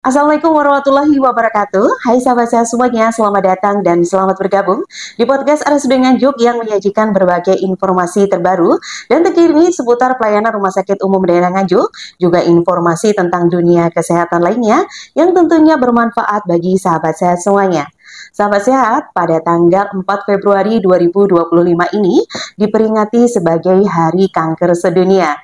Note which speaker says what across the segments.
Speaker 1: Assalamualaikum warahmatullahi wabarakatuh. Hai sahabat saya semuanya, selamat datang dan selamat bergabung di podcast RSUD Nganjuk yang menyajikan berbagai informasi terbaru dan terkini seputar pelayanan Rumah Sakit Umum Daerah Nganjuk, juga informasi tentang dunia kesehatan lainnya yang tentunya bermanfaat bagi sahabat sehat semuanya. Sahabat sehat, pada tanggal 4 Februari 2025 ini diperingati sebagai Hari Kanker Sedunia.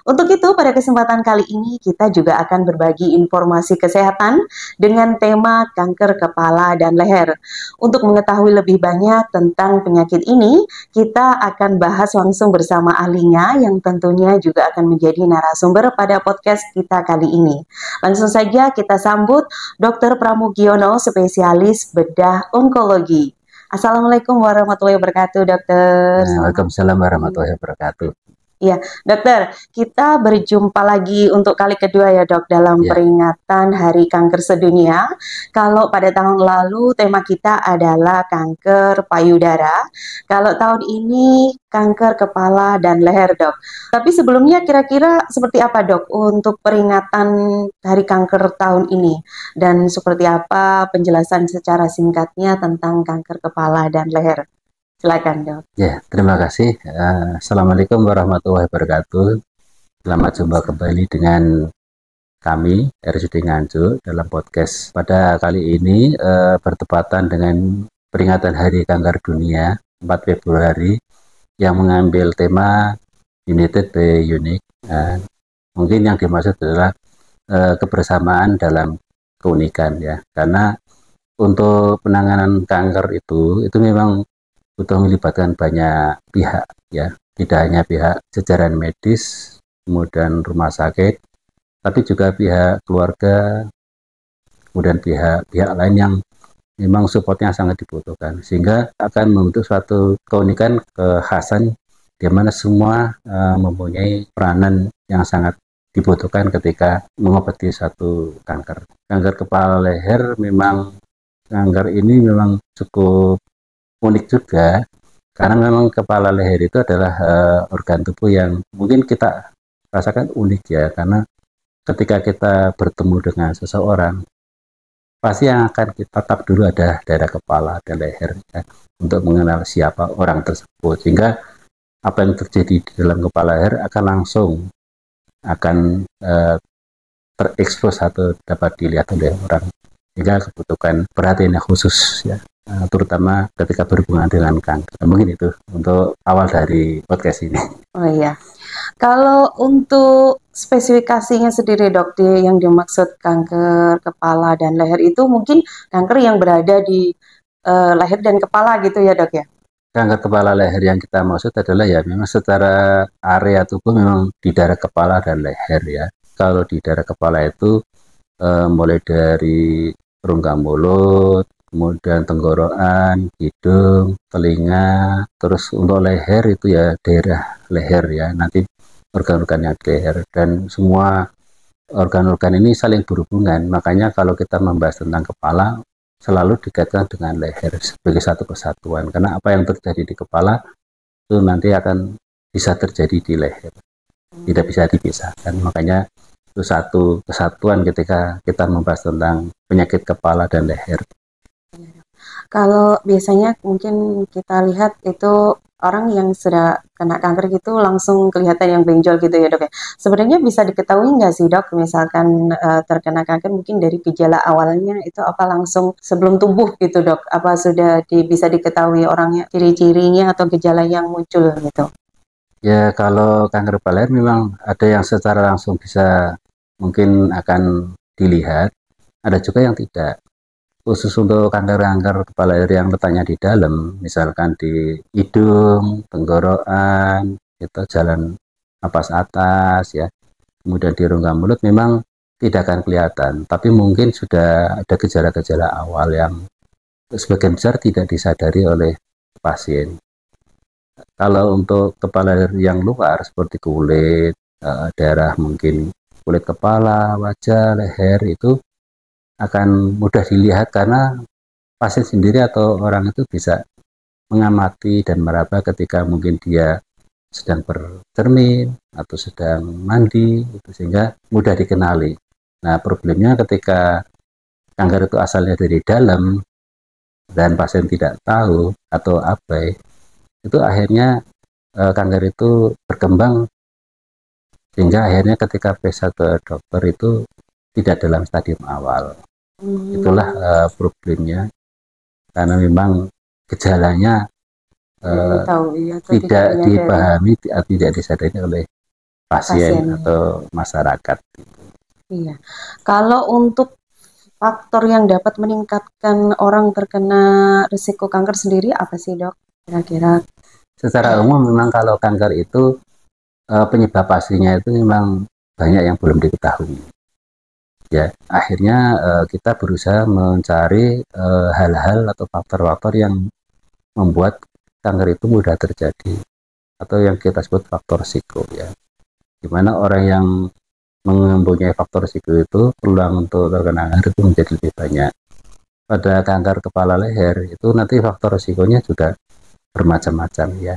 Speaker 1: Untuk itu, pada kesempatan kali ini kita juga akan berbagi informasi kesehatan dengan tema kanker kepala dan leher. Untuk mengetahui lebih banyak tentang penyakit ini, kita akan bahas langsung bersama ahlinya yang tentunya juga akan menjadi narasumber pada podcast kita kali ini. Langsung saja kita sambut Dr. Pramugiono, spesialis bedah onkologi. Assalamualaikum warahmatullahi wabarakatuh, dokter.
Speaker 2: Waalaikumsalam warahmatullahi wabarakatuh.
Speaker 1: Ya, dokter, kita berjumpa lagi untuk kali kedua ya dok dalam peringatan Hari Kanker Sedunia. Kalau pada tahun lalu tema kita adalah kanker payudara, kalau tahun ini kanker kepala dan leher dok. Tapi sebelumnya kira-kira seperti apa dok untuk peringatan Hari Kanker tahun ini? Dan seperti apa penjelasan secara singkatnya tentang kanker kepala dan leher? Silakan dok.
Speaker 2: Ya, terima kasih. Assalamualaikum warahmatullahi wabarakatuh. Selamat jumpa kembali dengan kami RSUD Nganjuk dalam podcast. Pada kali ini bertepatan dengan peringatan Hari Kanker Dunia 4 Februari yang mengambil tema United by Unique. Mungkin yang dimaksud adalah kebersamaan dalam keunikan ya. Karena untuk penanganan kanker itu memang butuh melibatkan banyak pihak ya, tidak hanya pihak jajaran medis, kemudian rumah sakit, tapi juga pihak keluarga, kemudian pihak lain yang memang supportnya sangat dibutuhkan, sehingga akan membentuk suatu keunikan, kekhasan di mana semua mempunyai peranan yang sangat dibutuhkan ketika mengobati satu kanker. Kanker kepala leher kanker ini memang cukup unik juga, karena memang kepala leher itu adalah organ tubuh yang mungkin kita rasakan unik ya, karena ketika kita bertemu dengan seseorang, pasti yang akan kita tatap dulu ada daerah kepala dan leher ya, untuk mengenal siapa orang tersebut, sehingga apa yang terjadi di dalam kepala leher akan terekspos atau dapat dilihat oleh orang, sehingga kebutuhan perhatian yang khusus ya, terutama ketika berhubungan dengan kanker. Mungkin itu untuk awal dari podcast ini.
Speaker 1: Oh iya, kalau untuk spesifikasinya sendiri dok, yang dimaksud kanker kepala dan leher itu mungkin kanker yang berada di leher dan kepala gitu ya dok ya?
Speaker 2: Kanker kepala leher yang kita maksud adalah ya memang secara area tubuh memang di daerah kepala dan leher ya. Kalau di daerah kepala itu mulai dari rongga mulut, kemudian tenggorokan, hidung, telinga, terus untuk leher itu ya daerah leher ya, nanti organ-organ yang di leher, dan semua organ-organ ini saling berhubungan. Makanya kalau kita membahas tentang kepala selalu dikaitkan dengan leher sebagai satu kesatuan, karena apa yang terjadi di kepala itu nanti akan bisa terjadi di leher, tidak bisa dipisahkan. Makanya itu satu kesatuan ketika kita membahas tentang penyakit kepala dan leher.
Speaker 1: Kalau biasanya mungkin kita lihat itu orang yang sudah kena kanker gitu langsung kelihatan yang benjol gitu ya dok ya. Sebenarnya bisa diketahui nggak sih dok, misalkan terkena kanker mungkin dari gejala awalnya itu apa langsung sebelum tumbuh gitu dok? Apa sudah bisa diketahui orangnya ciri-cirinya atau gejala yang muncul gitu?
Speaker 2: Ya kalau kanker kepala memang ada yang secara langsung bisa mungkin akan dilihat, ada juga yang tidak. Khusus untuk kanker kepala leher yang letaknya di dalam, misalkan di hidung, tenggorokan, itu jalan napas atas ya, kemudian di rongga mulut memang tidak akan kelihatan, tapi mungkin sudah ada gejala-gejala awal yang sebagian besar tidak disadari oleh pasien. Kalau untuk kepala leher yang luar seperti kulit, daerah mungkin kulit kepala, wajah, leher itu akan mudah dilihat karena pasien sendiri atau orang itu bisa mengamati dan meraba ketika mungkin dia sedang bercermin atau sedang mandi, sehingga mudah dikenali. Nah, problemnya ketika kanker itu asalnya dari dalam dan pasien tidak tahu atau abai, itu akhirnya kanker itu berkembang sehingga akhirnya ketika periksa ke dokter itu tidak dalam stadium awal. Itulah problemnya, karena memang gejalanya tidak dipahami, tidak disadari oleh pasien atau masyarakat.
Speaker 1: Iya. Kalau untuk faktor yang dapat meningkatkan orang terkena risiko kanker sendiri apa sih, Dok? Kira-kira?
Speaker 2: Secara umum memang kalau kanker itu penyebab pastinya itu memang banyak yang belum diketahui. Ya, akhirnya kita berusaha mencari hal-hal atau faktor-faktor yang membuat kanker itu mudah terjadi, atau yang kita sebut faktor risiko, ya. Dimana orang yang mempunyai faktor risiko itu peluang untuk terkena kanker itu menjadi lebih banyak. Pada kanker kepala leher itu nanti faktor risikonya juga bermacam-macam, ya.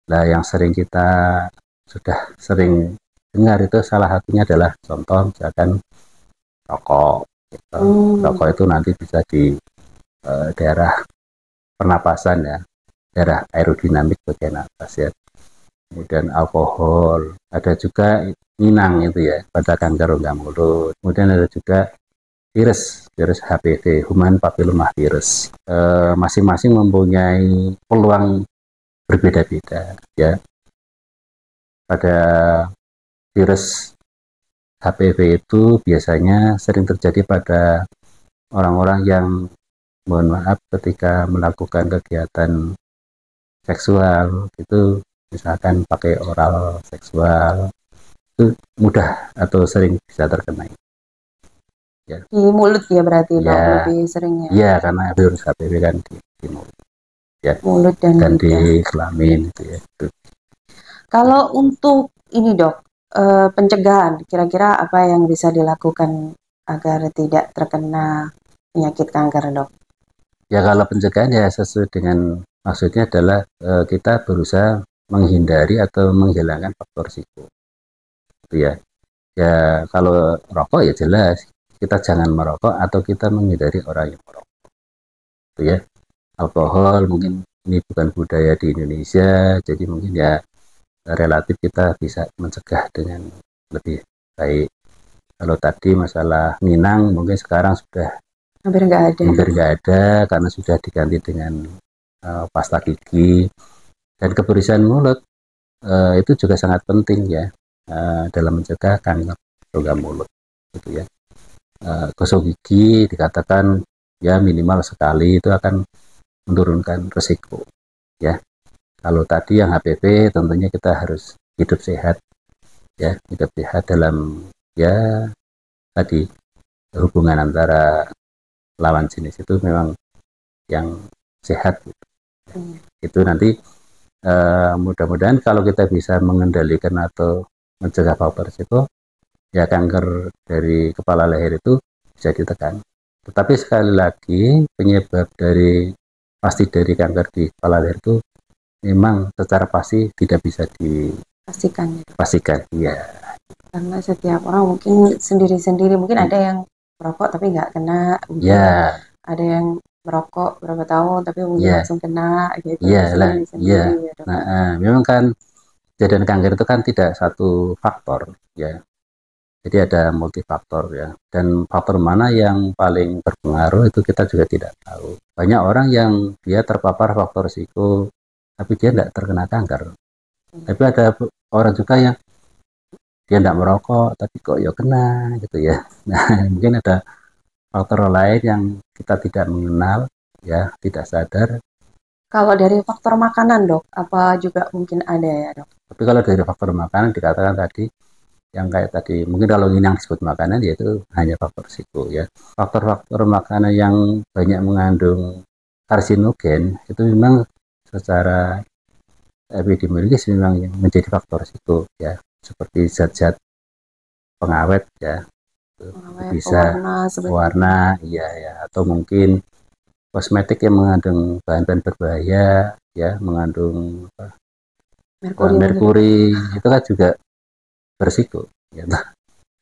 Speaker 2: Nah, yang kita sudah sering dengar itu salah satunya adalah contoh misalkan rokok. Gitu. Rokok itu nanti bisa di daerah pernapasan, ya, daerah aerodinamik bagian atas, ya. Kemudian alkohol, ada juga inang itu, ya, pada kanker rongga mulut. Kemudian ada juga virus HPV, Human Papilloma Virus. Masing-masing mempunyai peluang berbeda-beda, ya. Pada virus HPV itu biasanya sering terjadi pada orang-orang yang, mohon maaf, ketika melakukan kegiatan seksual itu, misalkan pakai oral seksual, itu mudah atau sering bisa terkena.
Speaker 1: Ya. Di mulut ya berarti, ya, Dok, lebih seringnya.
Speaker 2: Iya, karena virus HPV kan di mulut, ya,
Speaker 1: mulut dan
Speaker 2: di kelamin, gitu, ya.
Speaker 1: Kalau untuk ini, Dok, pencegahan, kira-kira apa yang bisa dilakukan agar tidak terkena penyakit kanker, Dok?
Speaker 2: Ya, kalau pencegahan ya sesuai dengan maksudnya adalah kita berusaha menghindari atau menghilangkan faktor risiko. Gitu, ya. Ya, kalau rokok ya jelas kita jangan merokok atau kita menghindari orang yang merokok. Gitu, ya. Alkohol mungkin ini bukan budaya di Indonesia, jadi mungkin ya relatif kita bisa mencegah dengan lebih baik. Kalau tadi masalah minang mungkin sekarang sudah hampir nggak ada karena sudah diganti dengan pasta gigi. Dan kebersihan mulut itu juga sangat penting, ya, dalam mencegah kanker rongga mulut, gitu, ya. Gosok gigi dikatakan ya minimal sekali itu akan menurunkan risiko, ya. Kalau tadi yang HPV tentunya kita harus hidup sehat, ya, hidup sehat dalam, ya, tadi hubungan antara lawan jenis itu memang yang sehat, gitu. Itu nanti mudah-mudahan kalau kita bisa mengendalikan atau mencegah faktor risiko, ya, kanker dari kepala leher itu bisa ditekan. Tetapi sekali lagi penyebab pasti dari kanker di kepala leher itu memang secara pasti tidak bisa dipastikan, ya.
Speaker 1: Karena setiap orang mungkin sendiri-sendiri, mungkin ada yang merokok tapi nggak kena, mungkin ada yang merokok berapa tahun tapi mungkin langsung kena, gitu.
Speaker 2: Sendiri-sendiri. Nah, memang kan kejadian kanker itu kan tidak satu faktor, ya. Jadi ada multifaktor, ya. Dan faktor mana yang paling berpengaruh itu kita juga tidak tahu. Banyak orang yang dia terpapar faktor risiko tapi dia tidak terkena kanker. Tapi ada orang juga yang dia tidak merokok tapi kok ya kena, gitu, ya. Nah, mungkin ada faktor lain yang kita tidak mengenal, ya, tidak sadar.
Speaker 1: Kalau dari faktor makanan, Dok, apa juga mungkin ada, ya, Dok?
Speaker 2: Tapi kalau dari faktor makanan dikatakan tadi, yang kayak tadi, mungkin kalau yang disebut makanan yaitu hanya faktor risiko, ya. Faktor-faktor makanan yang banyak mengandung karsinogen itu memang secara epidemiologis memang yang menjadi faktor risiko, ya. Seperti zat-zat pengawet, ya. Bisa warna, ya, atau mungkin kosmetik yang mengandung bahan-bahan berbahaya, ya, mengandung merkuri itu kan juga berisiko, ya.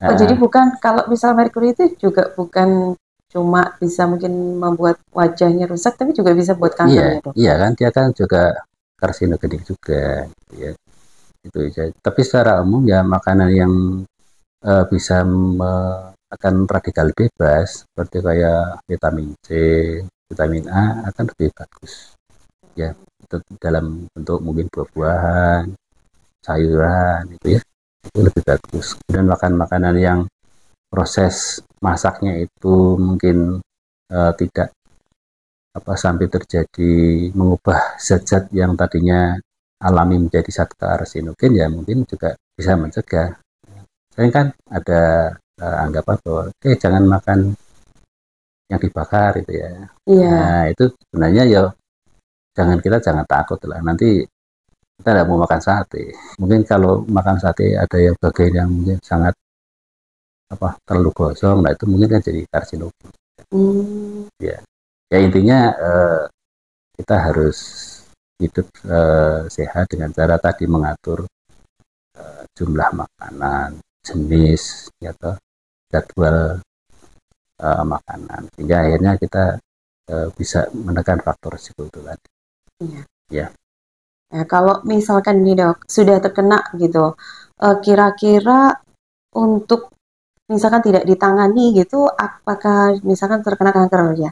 Speaker 1: Oh, jadi bukan, kalau misal merkuri itu juga bukan cuma bisa mungkin membuat wajahnya rusak, tapi juga bisa buat kanker
Speaker 2: Iya,
Speaker 1: ya, Dok?
Speaker 2: iya kan dia kan juga karsinogenik juga, gitu ya. Itu aja. Tapi secara umum ya makanan yang bisa akan radikal bebas seperti kayak vitamin C, vitamin A akan lebih bagus. Ya, itu dalam bentuk mungkin buah-buahan, sayuran itu ya, itu lebih bagus. Dan makan makanan yang proses masaknya itu mungkin tidak sampai terjadi mengubah zat-zat yang tadinya alami menjadi zat karsinogen, ya mungkin juga bisa mencegah. Sering kan ada anggapan bahwa jangan makan yang dibakar itu ya.
Speaker 1: Iya.
Speaker 2: Nah itu sebenarnya ya jangan takut lah, nanti kita tidak mau makan sate. Mungkin kalau makan sate ada yang bagian yang mungkin sangat terlalu gosong, nah itu mungkin kan jadi karsinogen. Ya, ya intinya kita harus hidup sehat dengan cara tadi mengatur jumlah makanan, jenis, atau jadwal makanan, sehingga akhirnya kita bisa menekan faktor risiko itu tadi.
Speaker 1: Iya.
Speaker 2: Ya.
Speaker 1: Nah, kalau misalkan nih, Dok, sudah terkena gitu, kira-kira untuk misalkan tidak ditangani gitu, apakah misalkan terkena kanker ya,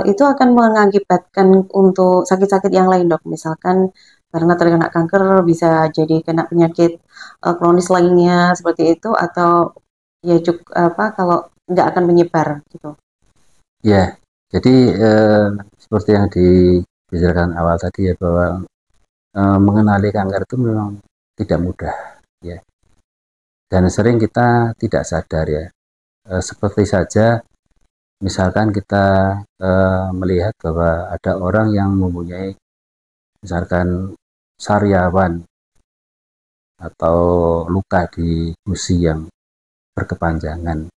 Speaker 1: itu akan mengakibatkan untuk sakit-sakit yang lain, Dok? Misalkan karena terkena kanker bisa jadi kena penyakit kronis lainnya seperti itu, atau ya kalau nggak akan menyebar gitu.
Speaker 2: Ya, jadi seperti yang dibicarakan awal tadi ya, bahwa mengenali kanker itu memang tidak mudah ya, dan sering kita tidak sadar ya. Seperti saja misalkan kita melihat bahwa ada orang yang mempunyai misalkan sariawan atau luka di gusi yang berkepanjangan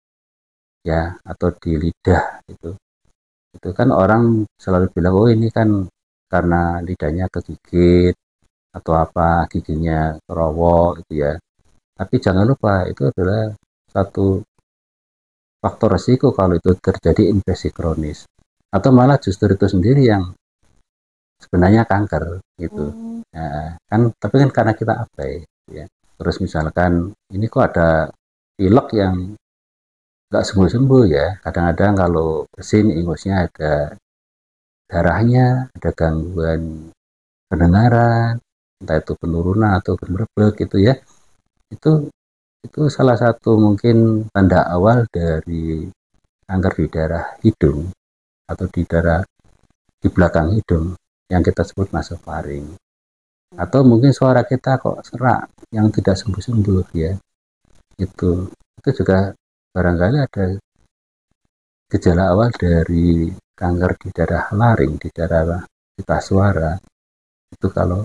Speaker 2: ya, atau di lidah, itu kan orang selalu bilang oh ini kan karena lidahnya kegigit atau apa, giginya kerowok itu ya. Tapi jangan lupa itu adalah satu faktor resiko kalau itu terjadi infeksi kronis, atau malah justru itu sendiri yang sebenarnya kanker gitu. Nah, kan tapi kan karena kita abai ya. Terus misalkan ini kok ada pilek yang nggak sembuh-sembuh ya. Kadang-kadang kalau bersin ingusnya ada darahnya, ada gangguan pendengaran, entah itu penurunan atau gemerbek gitu ya. Itu itu salah satu mungkin tanda awal dari kanker di daerah hidung atau di belakang hidung yang kita sebut nasofaring. Atau mungkin suara kita kok serak yang tidak sembuh-sembuh ya. Itu juga barangkali ada gejala awal dari kanker di daerah laring, di daerah pita suara. Itu kalau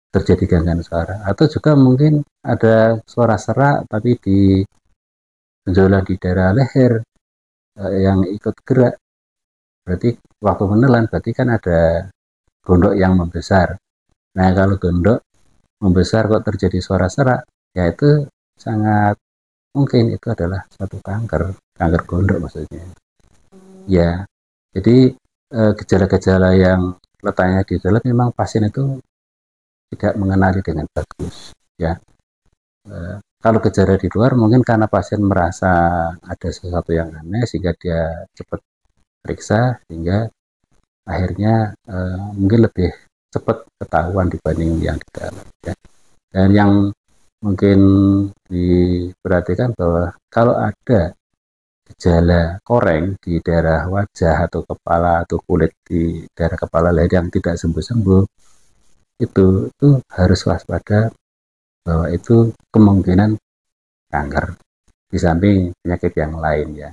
Speaker 2: terjadi gangguan suara. Atau juga mungkin ada suara serak tapi di benjolan di daerah leher yang ikut gerak. Berarti waktu menelan berarti kan ada gondok yang membesar. Nah kalau gondok membesar kok terjadi suara serak, ya itu sangat mungkin itu adalah suatu kanker gondok maksudnya. Ya, jadi gejala-gejala yang letaknya di dalam memang pasien itu tidak mengenali dengan bagus. Ya, kalau gejala di luar mungkin karena pasien merasa ada sesuatu yang aneh sehingga dia cepat periksa, sehingga akhirnya mungkin lebih cepat ketahuan dibanding yang di dalam. Ya. Dan yang mungkin diperhatikan bahwa kalau ada gejala koreng di daerah wajah atau kepala atau kulit di daerah kepala leher yang tidak sembuh-sembuh, itu harus waspada bahwa itu kemungkinan kanker di samping penyakit yang lain ya.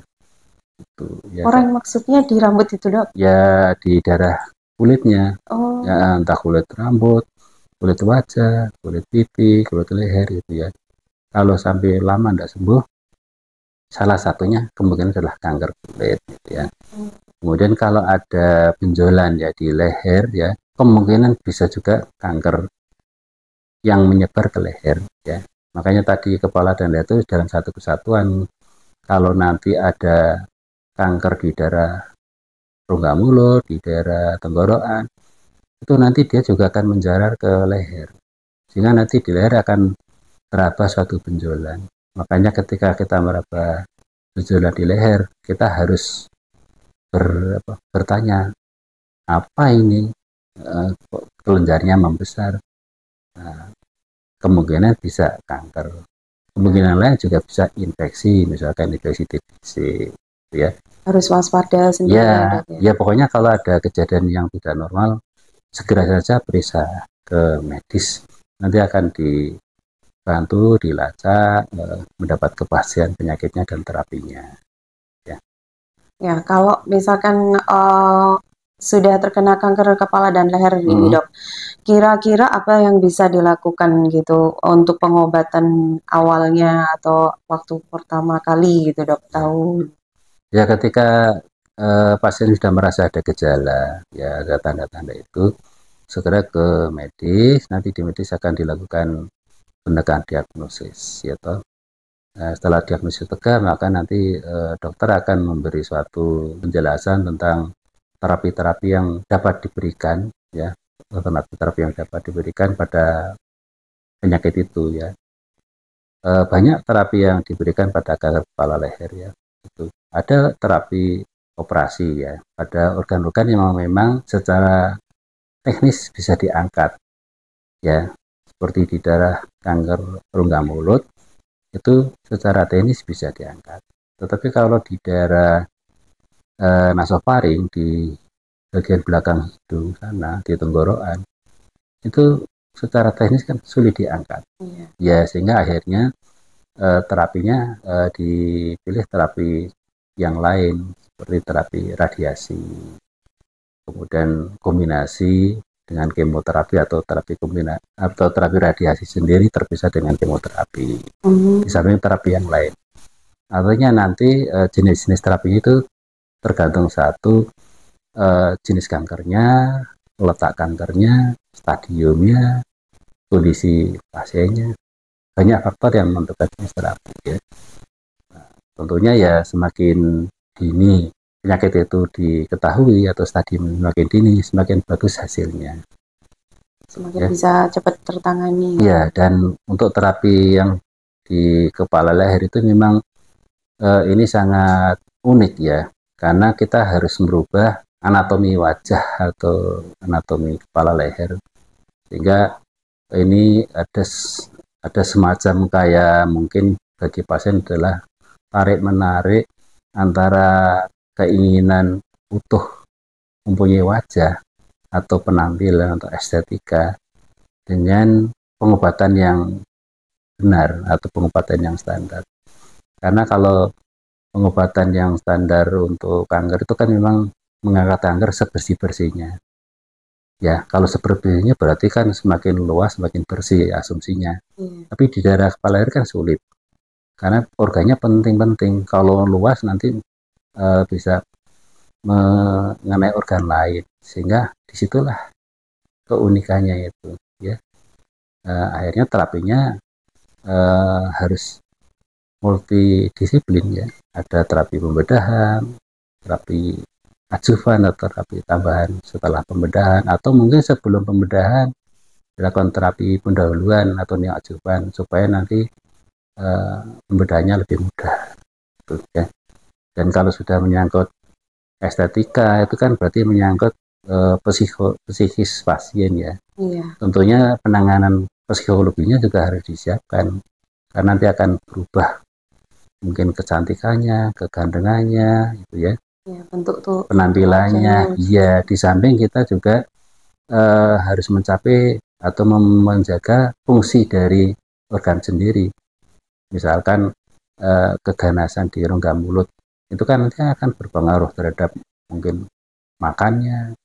Speaker 2: Itu ya.
Speaker 1: Koreng maksudnya di rambut itu, Dok?
Speaker 2: Ya di daerah kulitnya.
Speaker 1: Oh.
Speaker 2: Ya entah kulit rambut, kulit wajah, kulit pipi, kulit leher gitu ya. Kalau sampai lama tidak sembuh, salah satunya kemungkinan adalah kanker kulit gitu ya. Kemudian kalau ada benjolan ya di leher ya, kemungkinan bisa juga kanker yang menyebar ke leher ya. Makanya tadi kepala dan leher itu dalam satu kesatuan. Kalau nanti ada kanker di daerah rongga mulut, di daerah tenggorokan, itu nanti dia juga akan menjalar ke leher. Sehingga nanti di leher akan teraba suatu benjolan. Makanya ketika kita meraba benjolan di leher, kita harus bertanya, apa ini? Kelenjarnya membesar. Nah, kemungkinan bisa kanker. Kemungkinan lain juga bisa infeksi, misalkan infeksi TBC, ya.
Speaker 1: Harus waspada sendiri
Speaker 2: Ya,
Speaker 1: Dok, ya.
Speaker 2: ya pokoknya kalau ada kejadian yang tidak normal, segera saja periksa ke medis. Nanti akan dibantu, dilacak, mendapat kepastian penyakitnya dan terapinya. Ya.
Speaker 1: Ya, kalau misalkan sudah terkena kanker kepala dan leher ini Dok, kira-kira apa yang bisa dilakukan gitu untuk pengobatan awalnya atau waktu pertama kali gitu Dok tahu?
Speaker 2: Ya ketika pasien sudah merasa ada gejala, ya ada tanda-tanda itu, segera ke medis. Nanti di medis akan dilakukan penegakan diagnosis, ya toh. Nah, setelah diagnosis tegak, maka nanti dokter akan memberi suatu penjelasan tentang terapi-terapi yang dapat diberikan, ya, terapi yang dapat diberikan pada penyakit itu, ya. Banyak terapi yang diberikan pada kanker kepala leher, ya. Itu ada terapi operasi, ya, pada organ-organ yang memang secara teknis bisa diangkat, ya, seperti di daerah kanker rongga mulut itu secara teknis bisa diangkat. Tetapi kalau di daerah nasofaring di bagian belakang hidung sana di tenggorokan itu secara teknis kan sulit diangkat. Ya sehingga akhirnya terapinya dipilih terapi yang lain seperti terapi radiasi, kemudian kombinasi dengan kemoterapi atau terapi radiasi sendiri terpisah dengan kemoterapi. Di samping terapi yang lain. Artinya nanti jenis-jenis terapi itu tergantung satu jenis kankernya, letak kankernya, stadiumnya, kondisi pasiennya. Banyak faktor yang menentukan jenis terapi, ya. Nah, tentunya ya semakin dini penyakit itu diketahui atau stadium semakin dini, semakin bagus hasilnya.
Speaker 1: Semakin ya, bisa cepat tertangani.
Speaker 2: Ya, dan untuk terapi yang di kepala leher itu memang ini sangat unik, ya, karena kita harus merubah anatomi wajah atau anatomi kepala leher, sehingga ini ada semacam kayak mungkin bagi pasien adalah tarik menarik antara keinginan utuh mempunyai wajah atau penampilan atau estetika dengan pengobatan yang benar atau pengobatan yang standar. Karena kalau pengobatan yang standar untuk kanker itu kan memang mengangkat kanker sebersih-bersihnya. Ya, kalau sebersihnya berarti kan semakin luas, semakin bersih asumsinya. Tapi di daerah kepala leher kan sulit. Karena organnya penting-penting. Kalau luas nanti bisa mengenai organ lain. Sehingga disitulah keunikannya itu. Ya. Akhirnya terapinya harus multidisiplin, ya. Ada terapi pembedahan, terapi adjuvan atau terapi tambahan setelah pembedahan, atau mungkin sebelum pembedahan dilakukan terapi pendahuluan atau neoadjuvan supaya nanti pembedahannya lebih mudah, gitu, ya. Dan kalau sudah menyangkut estetika itu kan berarti menyangkut psikis pasien, ya. Tentunya penanganan psikologinya juga harus disiapkan karena nanti akan berubah mungkin kecantikannya, kegandengannya, gitu, ya.
Speaker 1: Bentuk tuh
Speaker 2: penampilannya. Iya, di samping kita juga harus mencapai atau menjaga fungsi dari organ sendiri. Misalkan keganasan di rongga mulut itu kan nanti akan berpengaruh terhadap mungkin makannya,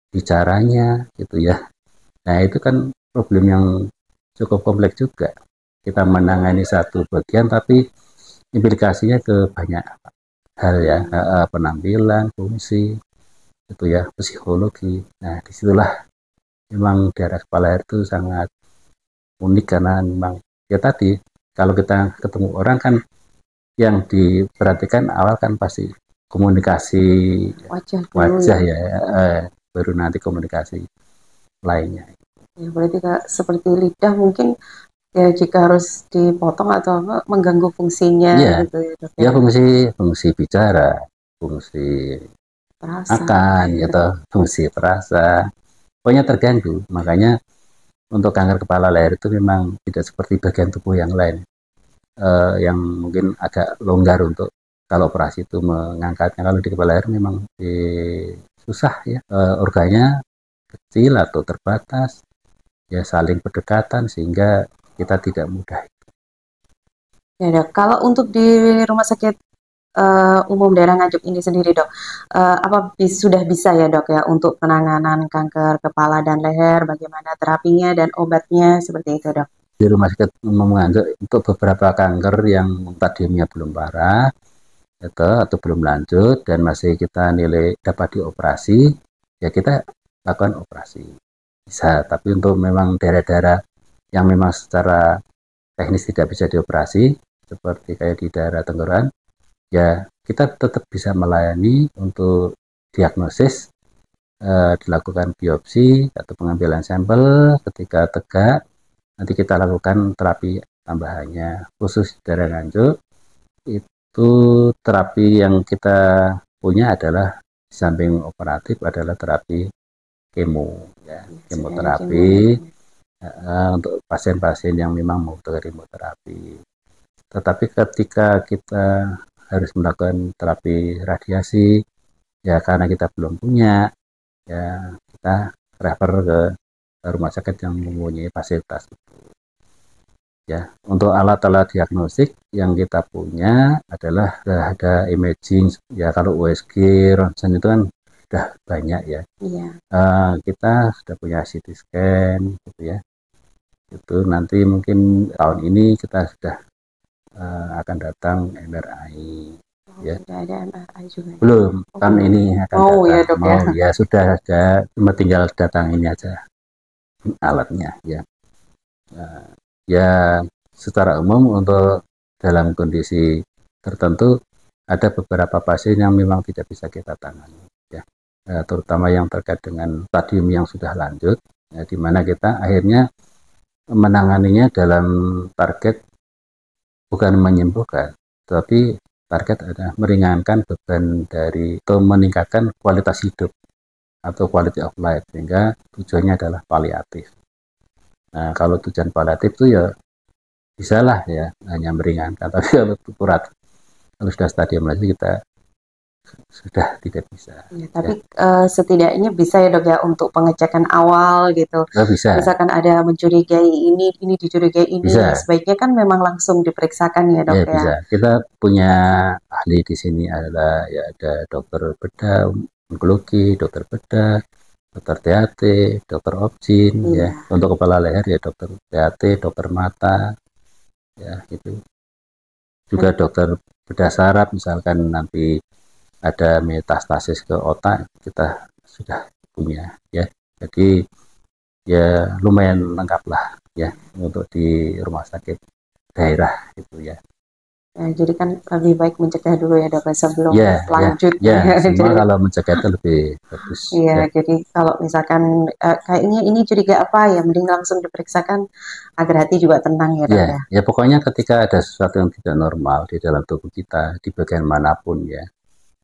Speaker 2: bicaranya, gitu, ya. Nah itu kan problem yang cukup kompleks juga. Kita menangani satu bagian tapi implikasinya ke banyak hal, ya, penampilan, fungsi, itu, ya, psikologi. Nah disitulah memang daerah kepala leher itu sangat unik karena memang ya tadi Kalau kita ketemu orang kan yang diperhatikan awal kan pasti komunikasi
Speaker 1: Wajah dulu
Speaker 2: wajah
Speaker 1: ya.
Speaker 2: ya, baru nanti komunikasi lainnya.
Speaker 1: Ya, berarti Kak, seperti lidah mungkin ya jika harus dipotong atau apa mengganggu fungsinya
Speaker 2: Iya,
Speaker 1: gitu ya Dok
Speaker 2: ya
Speaker 1: ya.
Speaker 2: fungsi fungsi bicara, fungsi
Speaker 1: Perasa.
Speaker 2: makan, gitu, fungsi perasa, pokoknya terganggu. Makanya untuk kanker kepala leher itu memang tidak seperti bagian tubuh yang lain, yang mungkin agak longgar untuk kalau operasi itu mengangkatnya. Kalau di kepala leher memang susah ya, organnya kecil atau terbatas, ya saling berdekatan sehingga kita tidak mudah.
Speaker 1: Ya Dok, kalau untuk di rumah sakit umum daerah Nganjuk ini sendiri Dok, apa sudah bisa ya Dok ya untuk penanganan kanker kepala dan leher, bagaimana terapinya dan obatnya seperti itu Dok?
Speaker 2: Di rumah sakit umum Nganjuk untuk beberapa kanker yang tadinya belum parah atau belum lanjut dan masih kita nilai dapat dioperasi, ya kita lakukan operasi. Bisa, tapi untuk memang daerah-daerah yang memang secara teknis tidak bisa dioperasi, seperti kayak di daerah tenggorokan, ya kita tetap bisa melayani untuk diagnosis, dilakukan biopsi atau pengambilan sampel ketika tegak, nanti kita lakukan terapi tambahannya. Khusus daerah Nganjuk, itu terapi yang kita punya adalah di samping operatif adalah terapi kemo, ya,
Speaker 1: Sudah ada
Speaker 2: kemoterapi,
Speaker 1: kemoterapi.
Speaker 2: untuk pasien-pasien yang memang membutuhkan kemoterapi. Tetapi ketika kita harus melakukan terapi radiasi, ya karena kita belum punya, ya kita refer ke rumah sakit yang mempunyai fasilitas. Ya, untuk alat-alat diagnostik yang kita punya adalah ada imaging, ya kalau USG, ronsen itu kan sudah banyak ya.
Speaker 1: Iya.
Speaker 2: Kita sudah punya CT scan, gitu ya. Itu nanti mungkin tahun ini kita sudah akan datang MRI.
Speaker 1: Oh,
Speaker 2: Ya,
Speaker 1: sudah ada MRI juga.
Speaker 2: belum,
Speaker 1: Oh,
Speaker 2: kan
Speaker 1: belum.
Speaker 2: ini akan
Speaker 1: Mau ya
Speaker 2: datang.
Speaker 1: Dok ya.
Speaker 2: Mau ya sudah ada, cuma tinggal datang ini aja alatnya ya. Nah, ya secara umum untuk dalam kondisi tertentu ada beberapa pasien yang memang tidak bisa kita tangani ya, terutama yang terkait dengan stadium yang sudah lanjut, ya, di mana kita akhirnya menanganinya dalam target bukan menyembuhkan, tapi target adalah meringankan beban dari atau meningkatkan kualitas hidup atau quality of life, sehingga tujuannya adalah paliatif. Nah, kalau tujuan paliatif itu ya bisalah ya hanya meringankan, tapi kalau berat, kalau sudah stadium lanjut kita sudah tidak bisa.
Speaker 1: Ya, tapi setidaknya bisa ya Dok ya untuk pengecekan awal gitu.
Speaker 2: Ya, bisa,
Speaker 1: Misalkan ada mencurigai ini dicurigai ini,
Speaker 2: bisa,
Speaker 1: sebaiknya kan memang langsung diperiksakan ya Dok
Speaker 2: ya
Speaker 1: ya.
Speaker 2: bisa. Kita punya ahli di sini adalah ya ada dokter bedah, onkologi, dokter bedah, dokter THT, dokter opsin, ya.
Speaker 1: Iya.
Speaker 2: Untuk kepala leher ya dokter THT, dokter mata, ya itu. Juga dokter bedah saraf, misalkan nanti ada metastasis ke otak, kita sudah punya, ya. Jadi ya lumayan lengkap lah ya untuk di rumah sakit daerah gitu ya.
Speaker 1: Ya, jadi kan lebih baik mencegah dulu ya Dok ya, sebelum
Speaker 2: Ya, ya,
Speaker 1: lanjut.
Speaker 2: ya, semua
Speaker 1: Jadi
Speaker 2: kalau mencegah itu lebih bagus
Speaker 1: iya,
Speaker 2: ya.
Speaker 1: jadi kalau misalkan kayaknya ini curiga apa ya, mending langsung diperiksakan agar hati juga tenang ya Dok
Speaker 2: Ya,
Speaker 1: ya.
Speaker 2: ya pokoknya ketika ada sesuatu yang tidak normal di dalam tubuh kita di bagian manapun ya,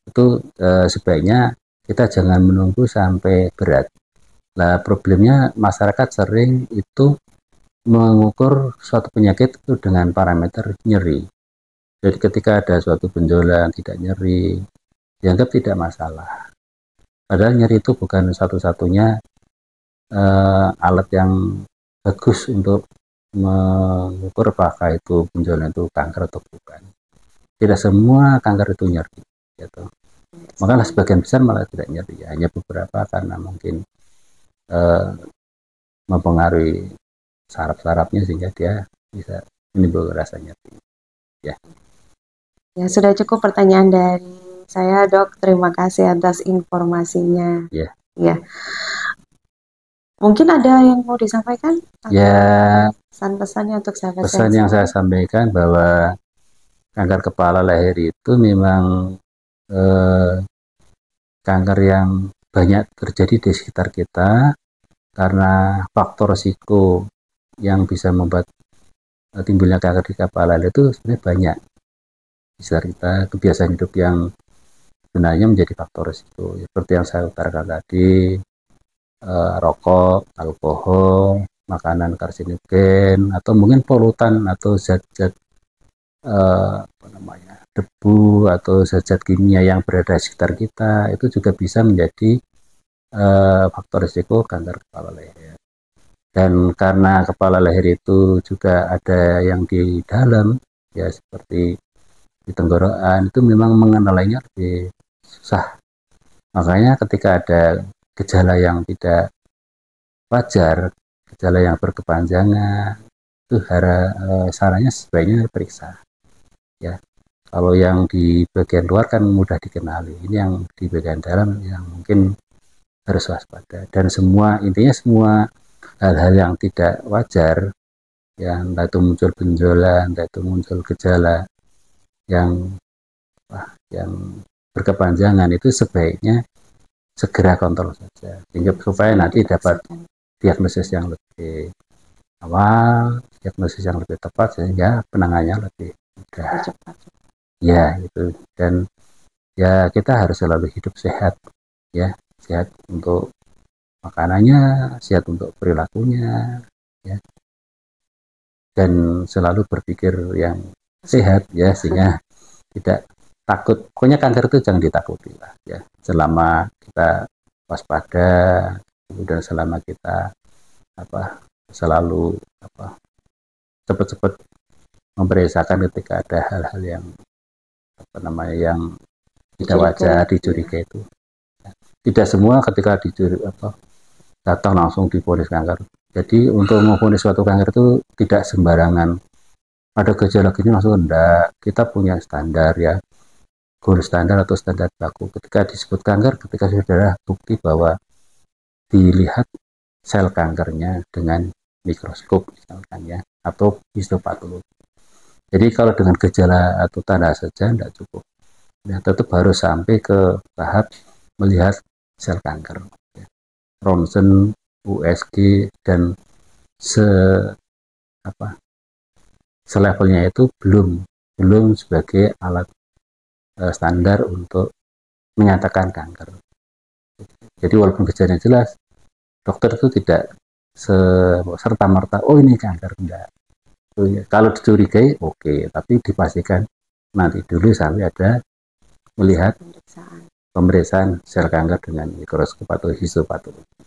Speaker 2: itu sebaiknya kita jangan menunggu sampai berat. Nah, problemnya masyarakat sering itu mengukur suatu penyakit itu dengan parameter nyeri. Jadi ketika ada suatu benjolan tidak nyeri, dianggap tidak masalah. Padahal nyeri itu bukan satu-satunya alat yang bagus untuk mengukur apakah itu benjolan itu kanker atau bukan. Tidak semua kanker itu nyeri, gitu. Makanya sebagian besar malah tidak nyeri, hanya beberapa karena mungkin eh, mempengaruhi saraf-sarafnya sehingga dia bisa menimbulkan rasa nyeri. Ya,
Speaker 1: Ya, sudah cukup pertanyaan dari saya, Dok. Terima kasih atas informasinya.
Speaker 2: ya.
Speaker 1: Ya, Mungkin ada yang mau disampaikan atau
Speaker 2: Ya,
Speaker 1: pesan-pesannya untuk sahabat
Speaker 2: pesan
Speaker 1: sehat
Speaker 2: yang saya
Speaker 1: semuanya?
Speaker 2: sampaikan bahwa kanker kepala leher itu memang eh, kanker yang banyak terjadi di sekitar kita karena faktor risiko yang bisa membuat timbulnya kanker di kepala itu sebenarnya banyak di sekitar kita. Kebiasaan hidup yang sebenarnya menjadi faktor risiko seperti yang saya utarakan tadi, rokok, alkohol, makanan karsinogen, atau mungkin polutan atau zat-zat apa namanya, debu atau zat-zat kimia yang berada di sekitar kita itu juga bisa menjadi faktor risiko kanker kepala leher. Dan karena kepala leher itu juga ada yang di dalam, ya seperti di tenggorokan, itu memang mengenalinya lebih susah. Makanya ketika ada gejala yang tidak wajar, gejala yang berkepanjangan, itu sarannya sebaiknya periksa. Ya, kalau yang di bagian luar kan mudah dikenali. Ini yang di bagian dalam yang mungkin harus waspada. Dan semua intinya semua hal-hal yang tidak wajar, yang entah itu muncul benjolan, entah itu muncul gejala yang yang berkepanjangan itu sebaiknya segera kontrol saja, sehingga supaya nanti dapat
Speaker 1: Diperiksakan
Speaker 2: diagnosis yang lebih awal, diagnosis yang lebih tepat sehingga penanganannya lebih mudah.
Speaker 1: lebih cepat.
Speaker 2: Ya, itu. Dan ya kita harus selalu hidup sehat, ya, sehat untuk makanannya, sehat untuk perilakunya, ya, dan selalu berpikir yang sehat, ya, sehingga tidak takut. Pokoknya kanker itu jangan ditakuti lah, ya. Selama kita waspada, kemudian selama kita apa selalu cepat-cepat memeriksakan ketika ada hal-hal yang yang tidak wajar
Speaker 1: Dicurigai.
Speaker 2: dicurigai itu. Tidak semua ketika datang langsung divonis kanker. Jadi untuk memvonis suatu kanker itu tidak sembarangan. Ada gejala gini langsung enggak. Kita punya standar, ya, gold standar atau standar baku. Ketika disebut kanker, ketika sudah bukti bahwa dilihat sel kankernya dengan mikroskop misalkan, ya, atau histopatologi. Jadi kalau dengan gejala atau tanda saja tidak cukup. Ya, tetap harus sampai ke tahap melihat sel kanker, ya. Ronsen, USG, dan se apa selevelnya itu belum sebagai alat standar untuk menyatakan kanker. Jadi walaupun gejalanya jelas, dokter itu tidak serta merta oh ini kanker, enggak. Kalau dicurigai oke, tapi dipastikan nanti dulu sampai ada melihat pemeriksaan sel kanker dengan mikroskop atau histopatologi.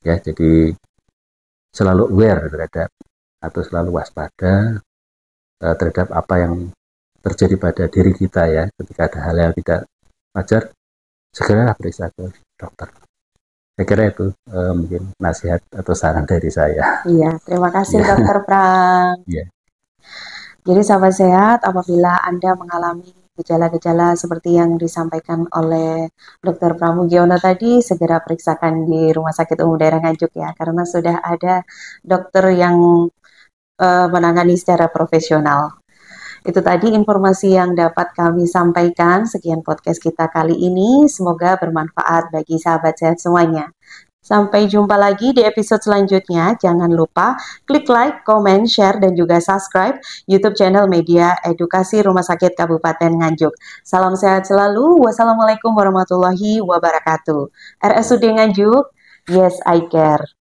Speaker 2: Ya, jadi selalu aware terhadap atau selalu waspada terhadap apa yang terjadi pada diri kita, ya. Ketika ada hal yang tidak wajar, segera periksa ke dokter. Saya kira itu mungkin nasihat atau saran dari saya.
Speaker 1: Iya, terima kasih
Speaker 2: Ya,
Speaker 1: Dokter Pram.
Speaker 2: ya,
Speaker 1: Jadi sahabat sehat, apabila Anda mengalami gejala-gejala seperti yang disampaikan oleh Dr. Pramugiono tadi, segera periksakan di Rumah Sakit Umum Daerah Nganjuk ya, karena sudah ada dokter yang menangani secara profesional. Itu tadi informasi yang dapat kami sampaikan. Sekian podcast kita kali ini. Semoga bermanfaat bagi sahabat sehat semuanya. Sampai jumpa lagi di episode selanjutnya. Jangan lupa klik like, comment, share, dan juga subscribe YouTube channel Media Edukasi Rumah Sakit Kabupaten Nganjuk. Salam sehat selalu. Wassalamualaikum warahmatullahi wabarakatuh. RSUD Nganjuk, yes I care.